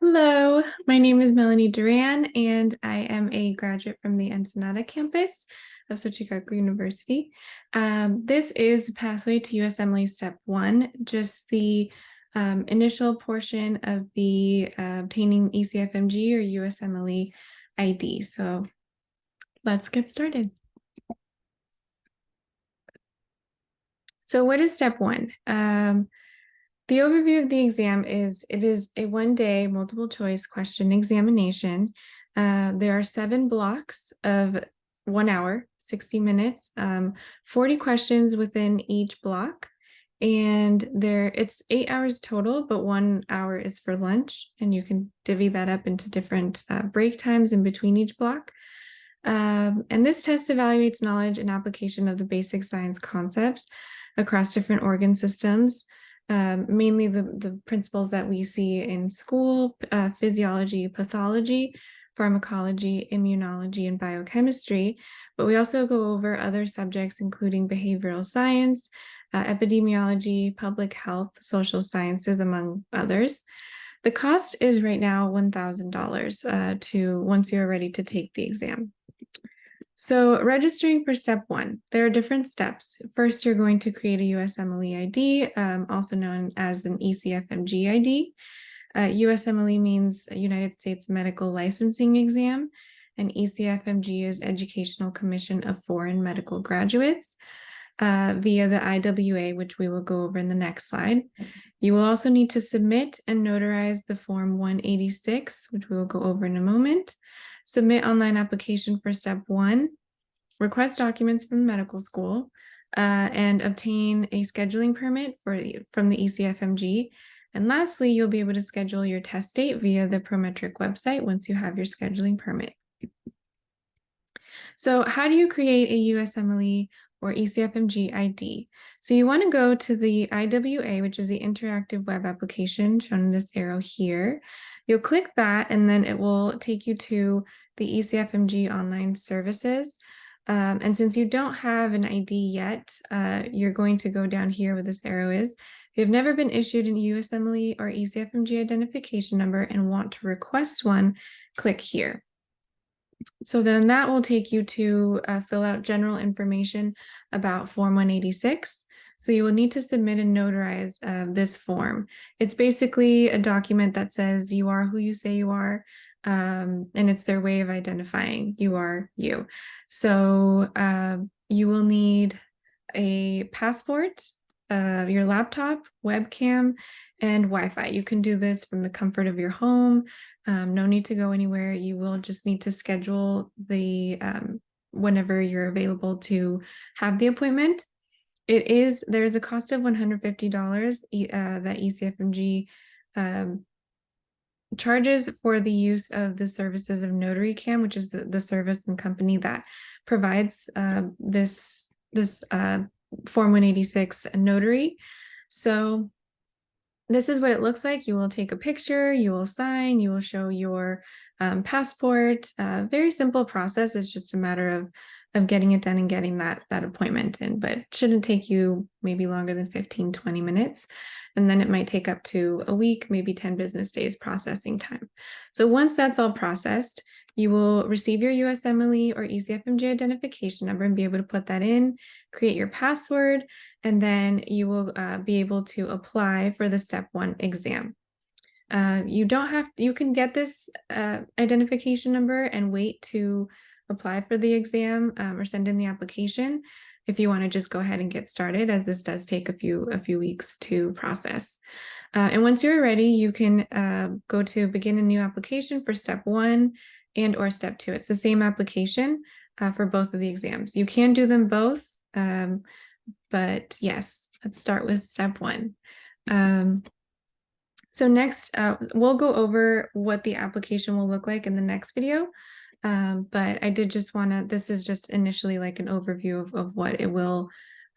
Hello, my name is Melanie Duran, and I am a graduate from the Ensenada campus of Xochicalco University. This is the pathway to USMLE Step 1, just the initial portion of the obtaining ECFMG or USMLE ID. So let's get started. So what is Step 1? The overview of the exam is it is a one-day multiple choice question examination. There are 7 blocks of 1 hour, 60 minutes, 40 questions within each block. And it's 8 hours total, but 1 hour is for lunch. And you can divvy that up into different break times in between each block. And this test evaluates knowledge and application of the basic science concepts across different organ systems. Mainly the principles that we see in school, physiology, pathology, pharmacology, immunology, and biochemistry. But we also go over other subjects, including behavioral science, epidemiology, public health, social sciences, among others. The cost is right now $1,000 once you're ready to take the exam. So registering for Step 1, there are different steps. First, you're going to create a USMLE ID, also known as an ECFMG ID. USMLE means United States Medical Licensing Exam, and ECFMG is Educational Commission of Foreign Medical Graduates via the IWA, which we will go over in the next slide. You will also need to submit and notarize the Form 186, which we will go over in a moment. Submit online application for Step 1, request documents from the medical school, and obtain a scheduling permit from the ECFMG. And lastly, you'll be able to schedule your test date via the Prometric website once you have your scheduling permit. So how do you create a USMLE or ECFMG ID? So you want to go to the IWA, which is the interactive web application shown in this arrow here. You'll click that, and then it will take you to the ECFMG online services. And since you don't have an ID yet, you're going to go down here where this arrow is. If you've never been issued an USMLE or ECFMG identification number and want to request one, click here. So then that will take you to fill out general information about Form 186. So you will need to submit and notarize this form. It's basically a document that says you are who you say you are, and it's their way of identifying you are you. So you will need a passport, your laptop, webcam, and Wi-Fi. You can do this from the comfort of your home. No need to go anywhere. You will just need to schedule the whenever you're available to have the appointment. There's a cost of $150 that ECFMG charges for the use of the services of NotaryCam, which is the service and company that provides this Form 186 notary. So this is what it looks like. You will take a picture, you will sign, you will show your passport. Very simple process. It's just a matter of getting it done and getting that appointment in, but it shouldn't take you maybe longer than 15-20 minutes. And then it might take up to a week, maybe 10 business days processing time. So once that's all processed, you will receive your USMLE or ECFMG identification number and be able to put that in, create your password, and then you will be able to apply for the Step 1 exam. You can get this identification number and wait to apply for the exam or send in the application if you want to just go ahead and get started, as this does take a few weeks to process. And once you're ready, you can go to begin a new application for Step 1 and or Step 2. It's the same application for both of the exams. You can do them both, but yes, let's start with Step 1. So next, we'll go over what the application will look like in the next video. But I did just this is just initially like an overview of what it will,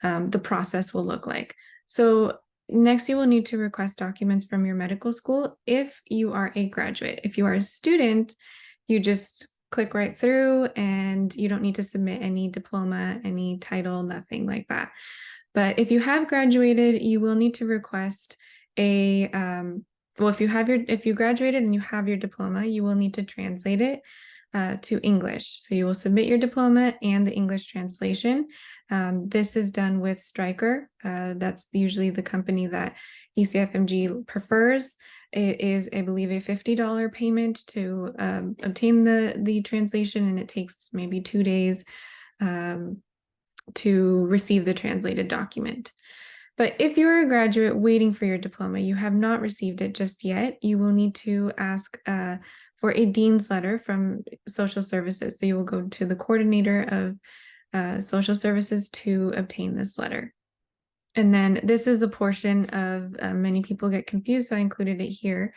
the process will look like. So next you will need to request documents from your medical school if you are a graduate. If you are a student, you just click right through and you don't need to submit any diploma, any title, nothing like that. But if you have graduated, you will need to request a well, if you graduated and you have your diploma, you will need to translate it to English. So you will submit your diploma and the English translation. This is done with Stryker. That's usually the company that ECFMG prefers. It is, I believe, a $50 payment to obtain the translation, and it takes maybe 2 days to receive the translated document. But if you're a graduate waiting for your diploma, you have not received it just yet, you will need to ask for a dean's letter from social services. So you will go to the coordinator of social services to obtain this letter. And then this is a portion of, many people get confused, so I included it here,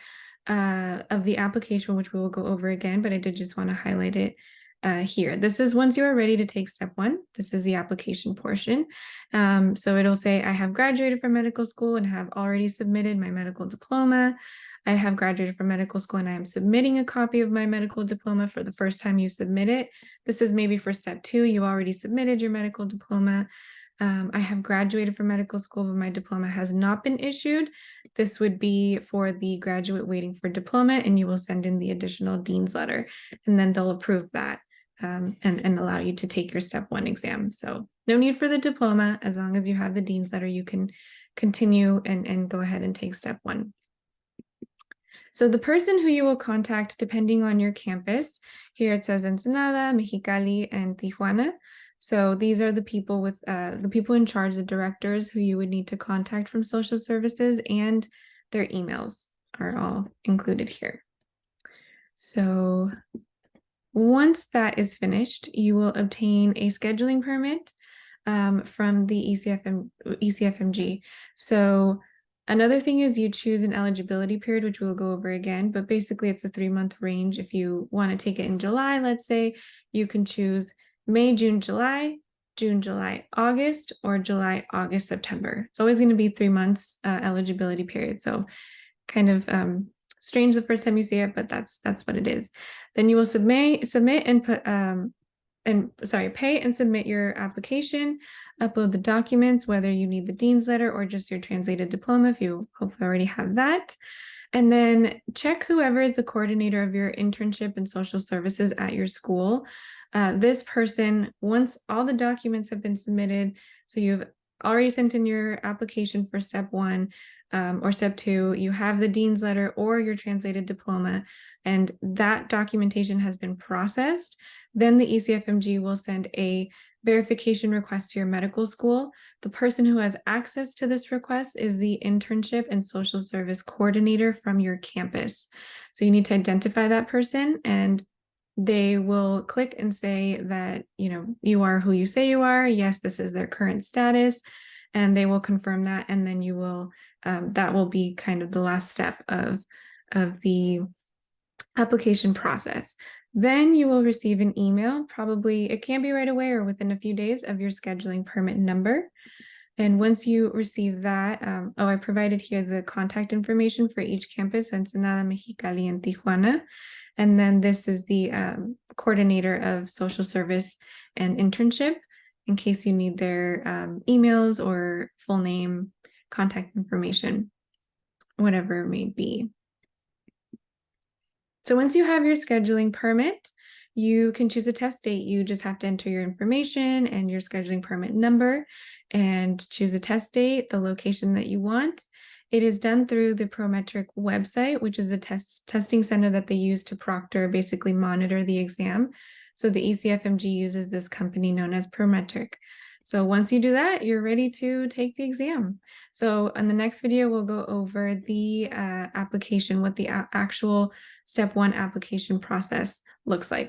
of the application, which we will go over again, but I did just want to highlight it here. This is once you are ready to take step 1. This is the application portion. So it'll say, I have graduated from medical school and have already submitted my medical diploma. I have graduated from medical school and I am submitting a copy of my medical diploma for the first time you submit it. This is maybe for step 2, you already submitted your medical diploma. I have graduated from medical school, but my diploma has not been issued. This would be for the graduate waiting for diploma, and you will send in the additional dean's letter, and then they'll approve that and allow you to take your step 1 exam. So no need for the diploma. As long as you have the dean's letter, you can continue and go ahead and take step 1. So the person who you will contact, depending on your campus, here it says Ensenada, Mexicali, and Tijuana. So these are the people with the people in charge, the directors who you would need to contact from social services, and their emails are all included here. So once that is finished, you will obtain a scheduling permit from the ECFMG. So another thing is you choose an eligibility period, which we'll go over again, but basically it's a 3-month range. If you want to take it in July, let's say, you can choose May, June, July, August, or July, August, September. It's always going to be 3 months eligibility period. So kind of strange the first time you see it, but that's what it is. Then you will submit and put pay and submit your application, upload the documents, whether you need the dean's letter or just your translated diploma, if you hopefully already have that. And then check whoever is the coordinator of your internship and social services at your school. This person, once all the documents have been submitted, so you've already sent in your application for step 1 or step 2, you have the dean's letter or your translated diploma, and that documentation has been processed, then the ECFMG will send a verification request to your medical school. The person who has access to this request is the internship and social service coordinator from your campus. So you need to identify that person, and they will click and say that, you are who you say you are. Yes, this is their current status, and they will confirm that. And then you will, that will be kind of the last step of the application process. Then you will receive an email, probably it can be right away or within a few days, of your scheduling permit number. And once you receive that, I provided here the contact information for each campus, Ensenada, Mexicali, and Tijuana. And then this is the coordinator of social service and internship, in case you need their emails or full name, contact information, whatever it may be. So once you have your scheduling permit, you can choose a test date. You just have to enter your information and your scheduling permit number and choose a test date, the location that you want. It is done through the Prometric website, which is a testing center that they use to proctor, basically monitor the exam. So the ECFMG uses this company known as Prometric. So once you do that, you're ready to take the exam. So in the next video, we'll go over the application, what the actual step 1 application process looks like.